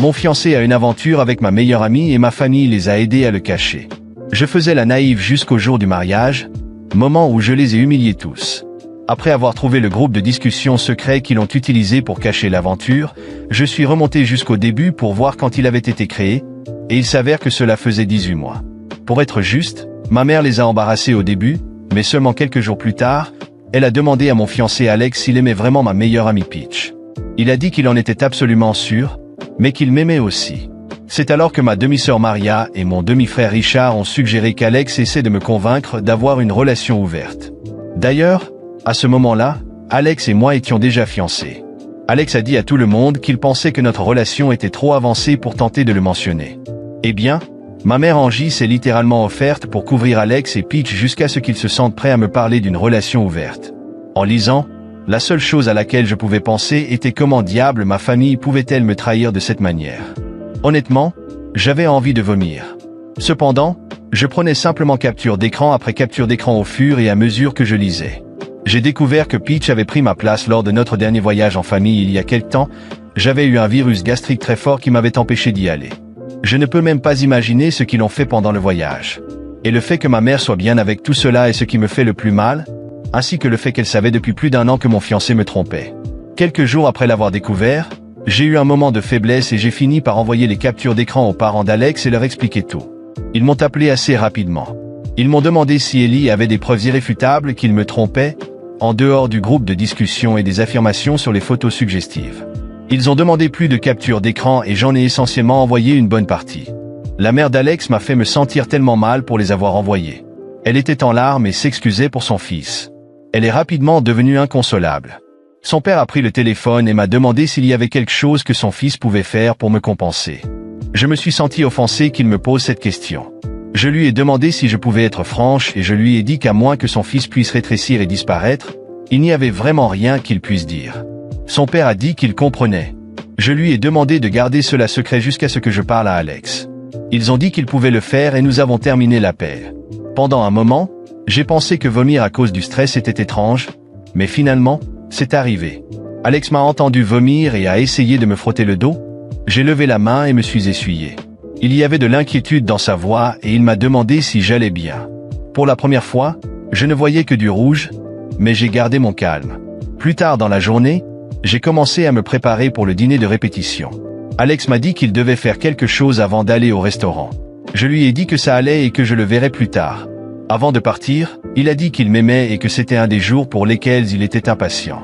Mon fiancé a une aventure avec ma meilleure amie et ma famille les a aidés à le cacher. Je faisais la naïve jusqu'au jour du mariage, moment où je les ai humiliés tous. Après avoir trouvé le groupe de discussion secret qu'ils ont utilisé pour cacher l'aventure, je suis remonté jusqu'au début pour voir quand il avait été créé, et il s'avère que cela faisait 18 mois. Pour être juste, ma mère les a embarrassés au début, mais seulement quelques jours plus tard, elle a demandé à mon fiancé Alex s'il aimait vraiment ma meilleure amie Peach. Il a dit qu'il en était absolument sûr, mais qu'il m'aimait aussi. C'est alors que ma demi-sœur Maria et mon demi-frère Richard ont suggéré qu'Alex essaie de me convaincre d'avoir une relation ouverte. D'ailleurs, à ce moment-là, Alex et moi étions déjà fiancés. Alex a dit à tout le monde qu'il pensait que notre relation était trop avancée pour tenter de le mentionner. Eh bien, ma mère Angie s'est littéralement offerte pour couvrir Alex et Peach jusqu'à ce qu'ils se sentent prêts à me parler d'une relation ouverte. En lisant, la seule chose à laquelle je pouvais penser était comment diable ma famille pouvait-elle me trahir de cette manière. Honnêtement, j'avais envie de vomir. Cependant, je prenais simplement capture d'écran après capture d'écran au fur et à mesure que je lisais. J'ai découvert que Peach avait pris ma place lors de notre dernier voyage en famille il y a quelque temps. J'avais eu un virus gastrique très fort qui m'avait empêché d'y aller. Je ne peux même pas imaginer ce qu'ils ont fait pendant le voyage. Et le fait que ma mère soit bien avec tout cela est ce qui me fait le plus mal, ainsi que le fait qu'elle savait depuis plus d'1 an que mon fiancé me trompait. Quelques jours après l'avoir découvert, j'ai eu un moment de faiblesse et j'ai fini par envoyer les captures d'écran aux parents d'Alex et leur expliquer tout. Ils m'ont appelé assez rapidement. Ils m'ont demandé si Ellie avait des preuves irréfutables qu'il me trompait, en dehors du groupe de discussion et des affirmations sur les photos suggestives. Ils ont demandé plus de captures d'écran et j'en ai essentiellement envoyé une bonne partie. La mère d'Alex m'a fait me sentir tellement mal pour les avoir envoyées. Elle était en larmes et s'excusait pour son fils. Elle est rapidement devenue inconsolable. Son père a pris le téléphone et m'a demandé s'il y avait quelque chose que son fils pouvait faire pour me compenser. Je me suis senti offensé qu'il me pose cette question. Je lui ai demandé si je pouvais être franche et je lui ai dit qu'à moins que son fils puisse rétrécir et disparaître, il n'y avait vraiment rien qu'il puisse dire. Son père a dit qu'il comprenait. Je lui ai demandé de garder cela secret jusqu'à ce que je parle à Alex. Ils ont dit qu'ils pouvaient le faire et nous avons terminé l'appel. Pendant un moment, j'ai pensé que vomir à cause du stress était étrange, mais finalement, c'est arrivé. Alex m'a entendu vomir et a essayé de me frotter le dos. J'ai levé la main et me suis essuyé. Il y avait de l'inquiétude dans sa voix et il m'a demandé si j'allais bien. Pour la première fois, je ne voyais que du rouge, mais j'ai gardé mon calme. Plus tard dans la journée, j'ai commencé à me préparer pour le dîner de répétition. Alex m'a dit qu'il devait faire quelque chose avant d'aller au restaurant. Je lui ai dit que ça allait et que je le verrais plus tard. Avant de partir, il a dit qu'il m'aimait et que c'était un des jours pour lesquels il était impatient.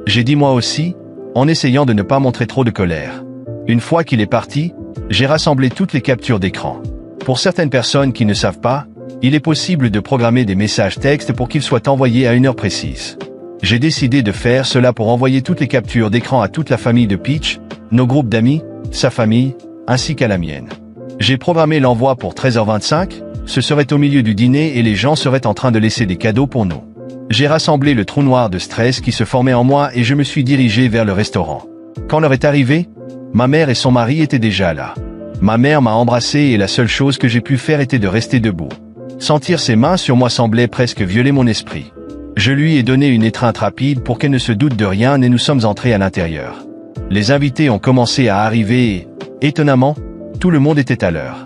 J'ai dit moi aussi, en essayant de ne pas montrer trop de colère. Une fois qu'il est parti, j'ai rassemblé toutes les captures d'écran. Pour certaines personnes qui ne savent pas, il est possible de programmer des messages textes pour qu'ils soient envoyés à une heure précise. J'ai décidé de faire cela pour envoyer toutes les captures d'écran à toute la famille de Peach, nos groupes d'amis, sa famille, ainsi qu'à la mienne. J'ai programmé l'envoi pour 13h25, ce serait au milieu du dîner et les gens seraient en train de laisser des cadeaux pour nous. J'ai rassemblé le trou noir de stress qui se formait en moi et je me suis dirigé vers le restaurant. Quand l'heure est arrivée, ma mère et son mari étaient déjà là. Ma mère m'a embrassé et la seule chose que j'ai pu faire était de rester debout. Sentir ses mains sur moi semblait presque violer mon esprit. Je lui ai donné une étreinte rapide pour qu'elle ne se doute de rien et nous sommes entrés à l'intérieur. Les invités ont commencé à arriver et, étonnamment, tout le monde était à l'heure.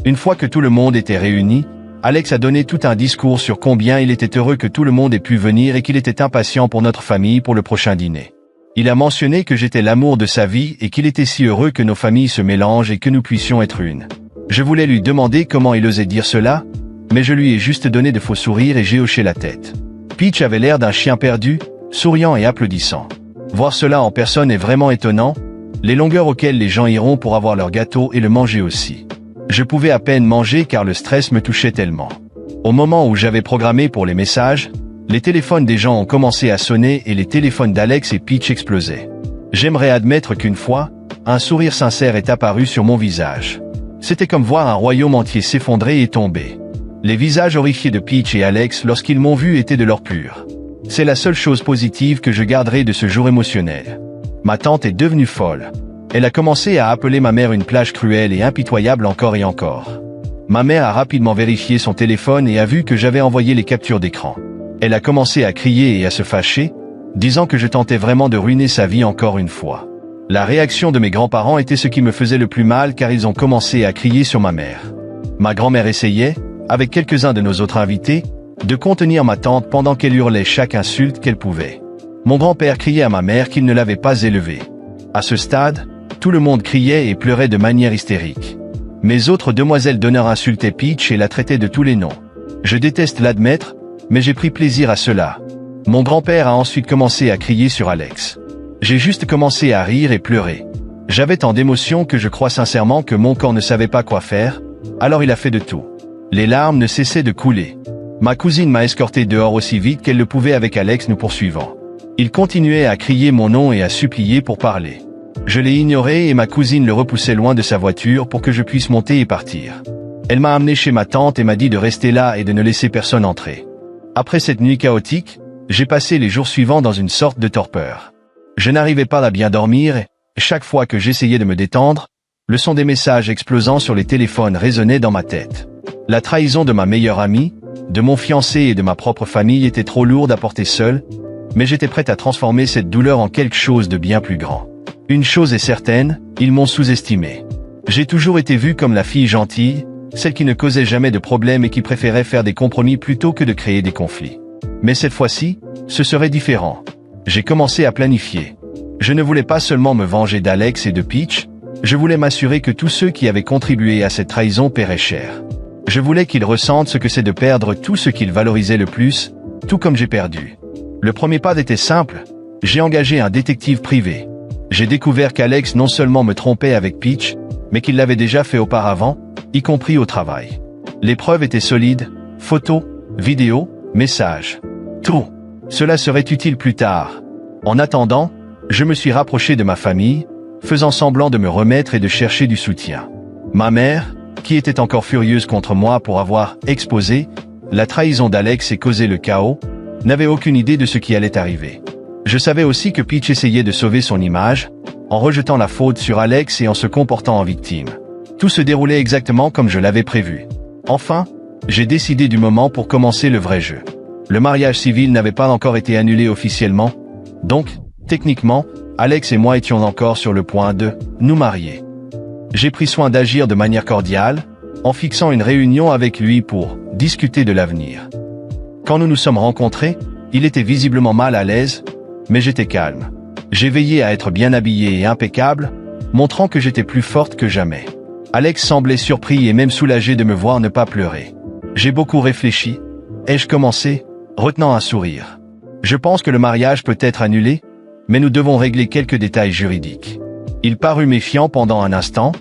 Une fois que tout le monde était réuni, Alex a donné tout un discours sur combien il était heureux que tout le monde ait pu venir et qu'il était impatient pour notre famille pour le prochain dîner. Il a mentionné que j'étais l'amour de sa vie et qu'il était si heureux que nos familles se mélangent et que nous puissions être une. Je voulais lui demander comment il osait dire cela, mais je lui ai juste donné de faux sourires et j'ai hoché la tête. Peach avait l'air d'un chien perdu, souriant et applaudissant. Voir cela en personne est vraiment étonnant, les longueurs auxquelles les gens iront pour avoir leur gâteau et le manger aussi. Je pouvais à peine manger car le stress me touchait tellement. Au moment où j'avais programmé pour les messages, les téléphones des gens ont commencé à sonner et les téléphones d'Alex et Peach explosaient. J'aimerais admettre qu'une fois, un sourire sincère est apparu sur mon visage. C'était comme voir un royaume entier s'effondrer et tomber. Les visages horrifiés de Peach et Alex lorsqu'ils m'ont vu étaient de l'or pur. C'est la seule chose positive que je garderai de ce jour émotionnel. Ma tante est devenue folle. Elle a commencé à appeler ma mère une plage cruelle et impitoyable encore et encore. Ma mère a rapidement vérifié son téléphone et a vu que j'avais envoyé les captures d'écran. Elle a commencé à crier et à se fâcher, disant que je tentais vraiment de ruiner sa vie encore une fois. La réaction de mes grands-parents était ce qui me faisait le plus mal car ils ont commencé à crier sur ma mère. Ma grand-mère essayait, avec quelques-uns de nos autres invités, de contenir ma tante pendant qu'elle hurlait chaque insulte qu'elle pouvait. Mon grand-père criait à ma mère qu'il ne l'avait pas élevée. À ce stade, tout le monde criait et pleurait de manière hystérique. Mes autres demoiselles d'honneur insultaient Peach et la traitaient de tous les noms. Je déteste l'admettre, mais j'ai pris plaisir à cela. Mon grand-père a ensuite commencé à crier sur Alex. J'ai juste commencé à rire et pleurer. J'avais tant d'émotions que je crois sincèrement que mon corps ne savait pas quoi faire, alors il a fait de tout. Les larmes ne cessaient de couler. Ma cousine m'a escorté dehors aussi vite qu'elle le pouvait avec Alex nous poursuivant. Il continuait à crier mon nom et à supplier pour parler. Je l'ai ignoré et ma cousine le repoussait loin de sa voiture pour que je puisse monter et partir. Elle m'a amené chez ma tante et m'a dit de rester là et de ne laisser personne entrer. Après cette nuit chaotique, j'ai passé les jours suivants dans une sorte de torpeur. Je n'arrivais pas à bien dormir et, chaque fois que j'essayais de me détendre, le son des messages explosant sur les téléphones résonnait dans ma tête. La trahison de ma meilleure amie, de mon fiancé et de ma propre famille était trop lourde à porter seule, mais j'étais prête à transformer cette douleur en quelque chose de bien plus grand. Une chose est certaine, ils m'ont sous-estimé. J'ai toujours été vue comme la fille gentille, celle qui ne causait jamais de problèmes et qui préférait faire des compromis plutôt que de créer des conflits. Mais cette fois-ci, ce serait différent. J'ai commencé à planifier. Je ne voulais pas seulement me venger d'Alex et de Peach, je voulais m'assurer que tous ceux qui avaient contribué à cette trahison paieraient cher. Je voulais qu'ils ressentent ce que c'est de perdre tout ce qu'ils valorisaient le plus, tout comme j'ai perdu. Le premier pas était simple, j'ai engagé un détective privé. J'ai découvert qu'Alex non seulement me trompait avec Peach, mais qu'il l'avait déjà fait auparavant, y compris au travail. Les preuves étaient solides, photos, vidéos, messages. Tout. Cela serait utile plus tard. En attendant, je me suis rapproché de ma famille, faisant semblant de me remettre et de chercher du soutien. Ma mère, qui était encore furieuse contre moi pour avoir exposé la trahison d'Alex et causé le chaos, n'avait aucune idée de ce qui allait arriver. Je savais aussi que Peach essayait de sauver son image, en rejetant la faute sur Alex et en se comportant en victime. Tout se déroulait exactement comme je l'avais prévu. Enfin, j'ai décidé du moment pour commencer le vrai jeu. Le mariage civil n'avait pas encore été annulé officiellement, donc, techniquement, Alex et moi étions encore sur le point de nous marier. J'ai pris soin d'agir de manière cordiale, en fixant une réunion avec lui pour discuter de l'avenir. Quand nous nous sommes rencontrés, il était visiblement mal à l'aise, mais j'étais calme. J'ai veillé à être bien habillé et impeccable, montrant que j'étais plus forte que jamais. Alex semblait surpris et même soulagé de me voir ne pas pleurer. J'ai beaucoup réfléchi. Ai-je commencé, retenant un sourire. Je pense que le mariage peut être annulé, mais nous devons régler quelques détails juridiques. Il parut méfiant pendant un instant,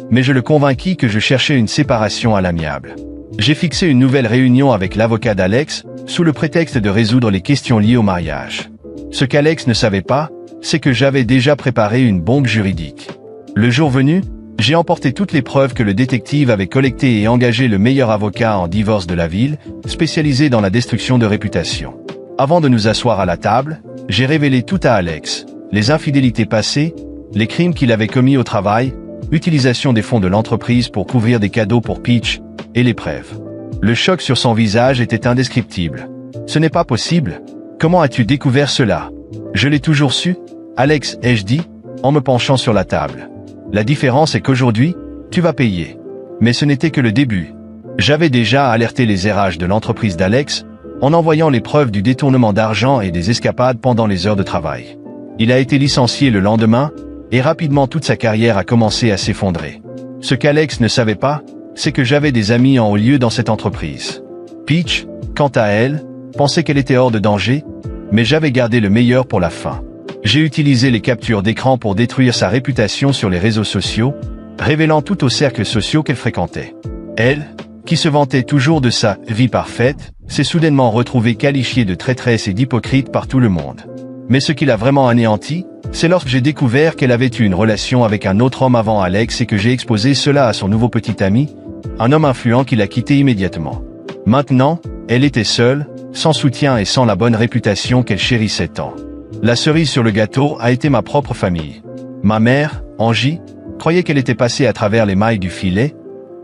mais je le convainquis que je cherchais une séparation à l'amiable. J'ai fixé une nouvelle réunion avec l'avocat d'Alex, sous le prétexte de résoudre les questions liées au mariage. Ce qu'Alex ne savait pas, c'est que j'avais déjà préparé une bombe juridique. Le jour venu, j'ai emporté toutes les preuves que le détective avait collectées et engagé le meilleur avocat en divorce de la ville, spécialisé dans la destruction de réputation. Avant de nous asseoir à la table, j'ai révélé tout à Alex, les infidélités passées, les crimes qu'il avait commis au travail, l'utilisation des fonds de l'entreprise pour couvrir des cadeaux pour Peach, et les preuves. Le choc sur son visage était indescriptible. Ce n'est pas possible. Comment as-tu découvert cela? Je l'ai toujours su, Alex, ai-je dit, en me penchant sur la table. La différence est qu'aujourd'hui, tu vas payer. Mais ce n'était que le début. J'avais déjà alerté les errages de l'entreprise d'Alex, en envoyant les preuves du détournement d'argent et des escapades pendant les heures de travail. Il a été licencié le lendemain, et rapidement toute sa carrière a commencé à s'effondrer. Ce qu'Alex ne savait pas, c'est que j'avais des amis en haut lieu dans cette entreprise. Peach, quant à elle, pensait qu'elle était hors de danger, mais j'avais gardé le meilleur pour la fin. J'ai utilisé les captures d'écran pour détruire sa réputation sur les réseaux sociaux, révélant tout aux cercles sociaux qu'elle fréquentait. Elle, qui se vantait toujours de sa vie parfaite, s'est soudainement retrouvée qualifiée de traîtresse et d'hypocrite par tout le monde. Mais ce qui l'a vraiment anéanti, c'est lorsque j'ai découvert qu'elle avait eu une relation avec un autre homme avant Alex et que j'ai exposé cela à son nouveau petit ami, un homme influent qui l'a quitté immédiatement. Maintenant, elle était seule, sans soutien et sans la bonne réputation qu'elle chérissait tant. La cerise sur le gâteau a été ma propre famille. Ma mère, Angie, croyait qu'elle était passée à travers les mailles du filet,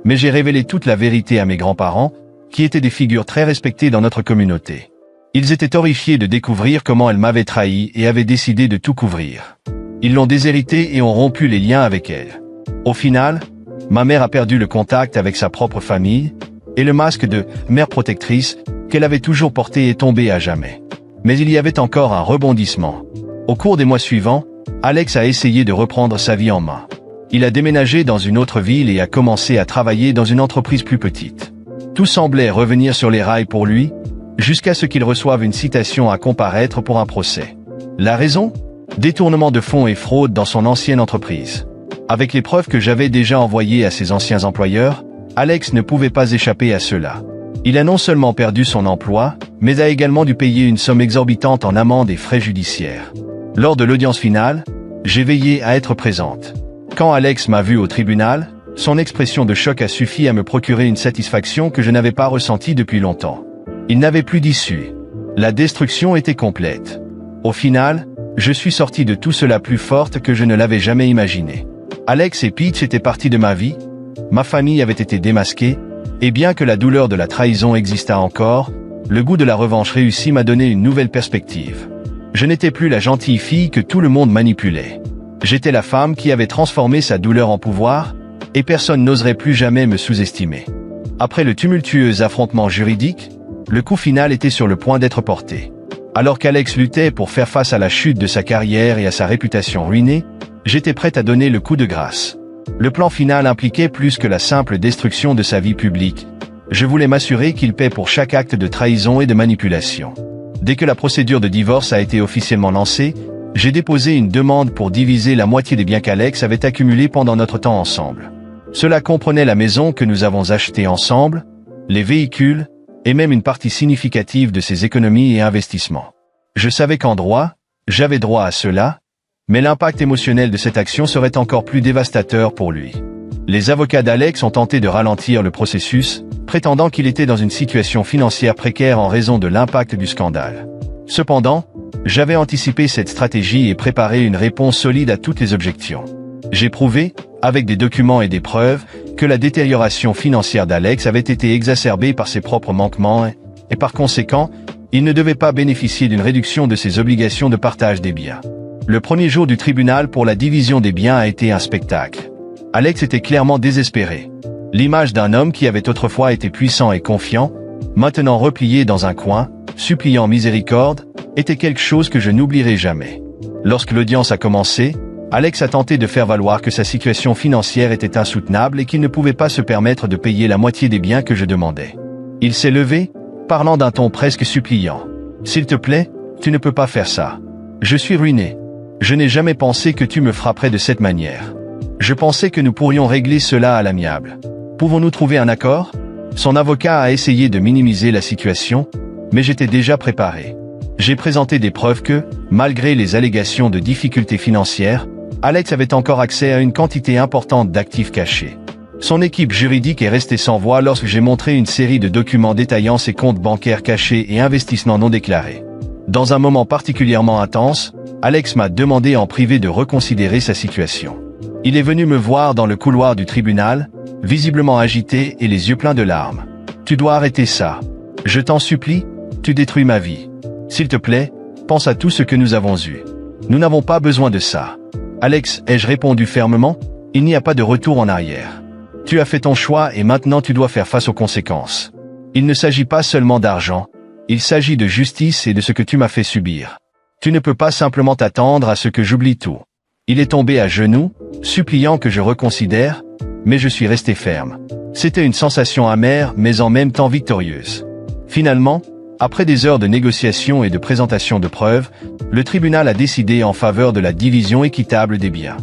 mais j'ai révélé toute la vérité à mes grands-parents, qui étaient des figures très respectées dans notre communauté. Ils étaient horrifiés de découvrir comment elle m'avait trahi et avaient décidé de tout couvrir. Ils l'ont déshéritée et ont rompu les liens avec elle. Au final, ma mère a perdu le contact avec sa propre famille, et le masque de mère protectrice qu'elle avait toujours porté est tombé à jamais. Mais il y avait encore un rebondissement. Au cours des mois suivants, Alex a essayé de reprendre sa vie en main. Il a déménagé dans une autre ville et a commencé à travailler dans une entreprise plus petite. Tout semblait revenir sur les rails pour lui, jusqu'à ce qu'il reçoive une citation à comparaître pour un procès. La raison ? Détournement de fonds et fraude dans son ancienne entreprise. Avec les preuves que j'avais déjà envoyées à ses anciens employeurs, Alex ne pouvait pas échapper à cela. Il a non seulement perdu son emploi, mais a également dû payer une somme exorbitante en amende et frais judiciaires. Lors de l'audience finale, j'ai veillé à être présente. Quand Alex m'a vu au tribunal, son expression de choc a suffi à me procurer une satisfaction que je n'avais pas ressentie depuis longtemps. Il n'avait plus d'issue. La destruction était complète. Au final, je suis sorti de tout cela plus forte que je ne l'avais jamais imaginé. Alex et Peach étaient partis de ma vie, ma famille avait été démasquée, et bien que la douleur de la trahison existât encore, le goût de la revanche réussie m'a donné une nouvelle perspective. Je n'étais plus la gentille fille que tout le monde manipulait. J'étais la femme qui avait transformé sa douleur en pouvoir, et personne n'oserait plus jamais me sous-estimer. Après le tumultueux affrontement juridique, le coup final était sur le point d'être porté. Alors qu'Alex luttait pour faire face à la chute de sa carrière et à sa réputation ruinée, j'étais prête à donner le coup de grâce. Le plan final impliquait plus que la simple destruction de sa vie publique. Je voulais m'assurer qu'il paie pour chaque acte de trahison et de manipulation. Dès que la procédure de divorce a été officiellement lancée, j'ai déposé une demande pour diviser la moitié des biens qu'Alex avait accumulés pendant notre temps ensemble. Cela comprenait la maison que nous avons achetée ensemble, les véhicules, et même une partie significative de ses économies et investissements. Je savais qu'en droit, j'avais droit à cela, mais l'impact émotionnel de cette action serait encore plus dévastateur pour lui. Les avocats d'Alex ont tenté de ralentir le processus, prétendant qu'il était dans une situation financière précaire en raison de l'impact du scandale. Cependant, j'avais anticipé cette stratégie et préparé une réponse solide à toutes les objections. J'ai prouvé, avec des documents et des preuves, que la détérioration financière d'Alex avait été exacerbée par ses propres manquements et par conséquent, il ne devait pas bénéficier d'une réduction de ses obligations de partage des biens. Le premier jour du tribunal pour la division des biens a été un spectacle. Alex était clairement désespéré. L'image d'un homme qui avait autrefois été puissant et confiant, maintenant replié dans un coin, suppliant miséricorde, était quelque chose que je n'oublierai jamais. Lorsque l'audience a commencé, Alex a tenté de faire valoir que sa situation financière était insoutenable et qu'il ne pouvait pas se permettre de payer la moitié des biens que je demandais. Il s'est levé, parlant d'un ton presque suppliant. « S'il te plaît, tu ne peux pas faire ça. Je suis ruiné. Je n'ai jamais pensé que tu me frapperais de cette manière. Je pensais que nous pourrions régler cela à l'amiable. Pouvons-nous trouver un accord ?» Son avocat a essayé de minimiser la situation, mais j'étais déjà préparé. J'ai présenté des preuves que, malgré les allégations de difficultés financières, Alex avait encore accès à une quantité importante d'actifs cachés. Son équipe juridique est restée sans voix lorsque j'ai montré une série de documents détaillant ses comptes bancaires cachés et investissements non déclarés. Dans un moment particulièrement intense, Alex m'a demandé en privé de reconsidérer sa situation. Il est venu me voir dans le couloir du tribunal, visiblement agité et les yeux pleins de larmes. « Tu dois arrêter ça. Je t'en supplie, tu détruis ma vie. S'il te plaît, pense à tout ce que nous avons eu. Nous n'avons pas besoin de ça. » Alex, ai-je répondu fermement, il n'y a pas de retour en arrière. Tu as fait ton choix et maintenant tu dois faire face aux conséquences. Il ne s'agit pas seulement d'argent, il s'agit de justice et de ce que tu m'as fait subir. Tu ne peux pas simplement t'attendre à ce que j'oublie tout. Il est tombé à genoux, suppliant que je reconsidère, mais je suis resté ferme. C'était une sensation amère mais en même temps victorieuse. Finalement, après des heures de négociations et de présentation de preuves, le tribunal a décidé en faveur de la division équitable des biens.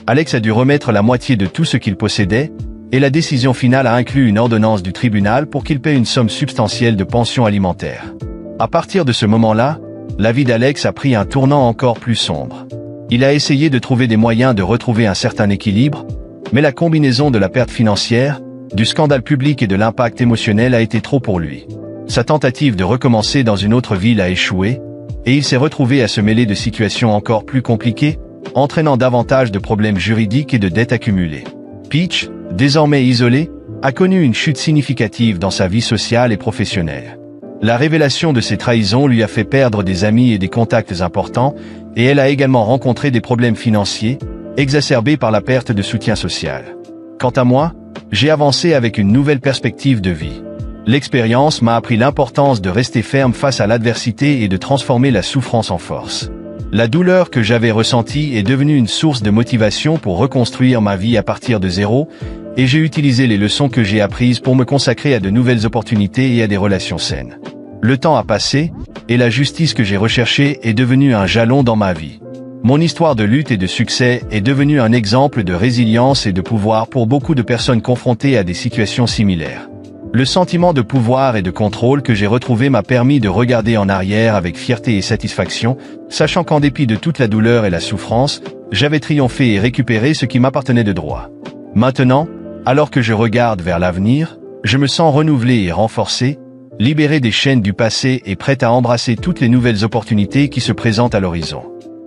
Alex a dû remettre la moitié de tout ce qu'il possédait, et la décision finale a inclus une ordonnance du tribunal pour qu'il paie une somme substantielle de pension alimentaire. À partir de ce moment-là, la vie d'Alex a pris un tournant encore plus sombre. Il a essayé de trouver des moyens de retrouver un certain équilibre, mais la combinaison de la perte financière, du scandale public et de l'impact émotionnel a été trop pour lui. Sa tentative de recommencer dans une autre ville a échoué, et il s'est retrouvé à se mêler de situations encore plus compliquées, entraînant davantage de problèmes juridiques et de dettes accumulées. Peach, désormais isolée, a connu une chute significative dans sa vie sociale et professionnelle. La révélation de ces trahisons lui a fait perdre des amis et des contacts importants, et elle a également rencontré des problèmes financiers, exacerbés par la perte de soutien social. Quant à moi, j'ai avancé avec une nouvelle perspective de vie. L'expérience m'a appris l'importance de rester ferme face à l'adversité et de transformer la souffrance en force. La douleur que j'avais ressentie est devenue une source de motivation pour reconstruire ma vie à partir de zéro, et j'ai utilisé les leçons que j'ai apprises pour me consacrer à de nouvelles opportunités et à des relations saines. Le temps a passé, et la justice que j'ai recherchée est devenue un jalon dans ma vie. Mon histoire de lutte et de succès est devenue un exemple de résilience et de pouvoir pour beaucoup de personnes confrontées à des situations similaires. Le sentiment de pouvoir et de contrôle que j'ai retrouvé m'a permis de regarder en arrière avec fierté et satisfaction, sachant qu'en dépit de toute la douleur et la souffrance, j'avais triomphé et récupéré ce qui m'appartenait de droit. Maintenant, alors que je regarde vers l'avenir, je me sens renouvelé et renforcé, libéré des chaînes du passé et prêt à embrasser toutes les nouvelles opportunités qui se présentent à l'horizon.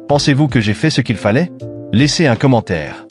Pensez-vous que j'ai fait ce qu'il fallait? Laissez un commentaire.